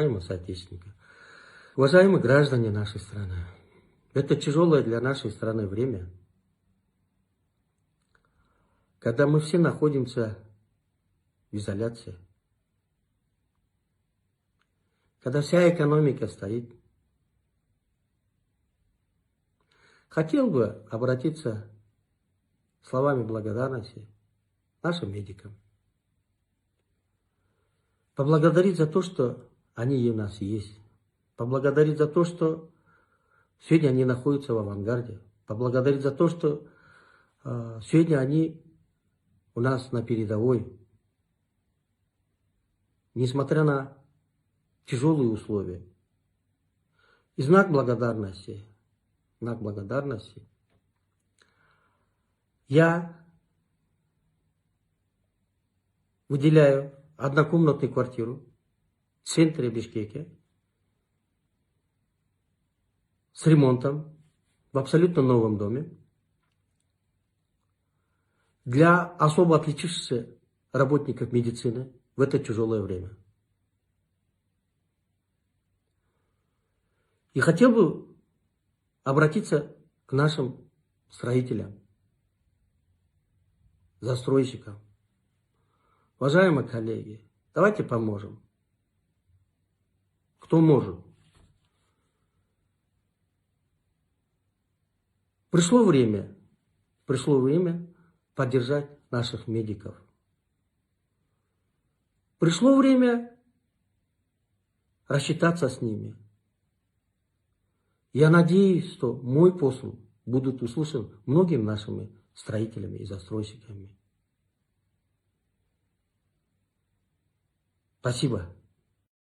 Уважаемые соотечественники, уважаемые граждане нашей страны, это тяжелое для нашей страны время, когда мы все находимся в изоляции, когда вся экономика стоит. Хотел бы обратиться словами благодарности нашим медикам, поблагодарить за то, что они у нас есть, поблагодарить за то, что сегодня они находятся в авангарде, поблагодарить за то, что сегодня они у нас на передовой, несмотря на тяжелые условия. И знак благодарности, я выделяю однокомнатную квартиру в центре Бишкека с ремонтом в абсолютно новом доме для особо отличившихся работников медицины в это тяжелое время. И хотел бы обратиться к нашим строителям, застройщикам. Уважаемые коллеги, давайте поможем. Кто может? Пришло время поддержать наших медиков. Пришло время рассчитаться с ними. Я надеюсь, что мой посыл будет услышан многими нашими строителями и застройщиками. Спасибо.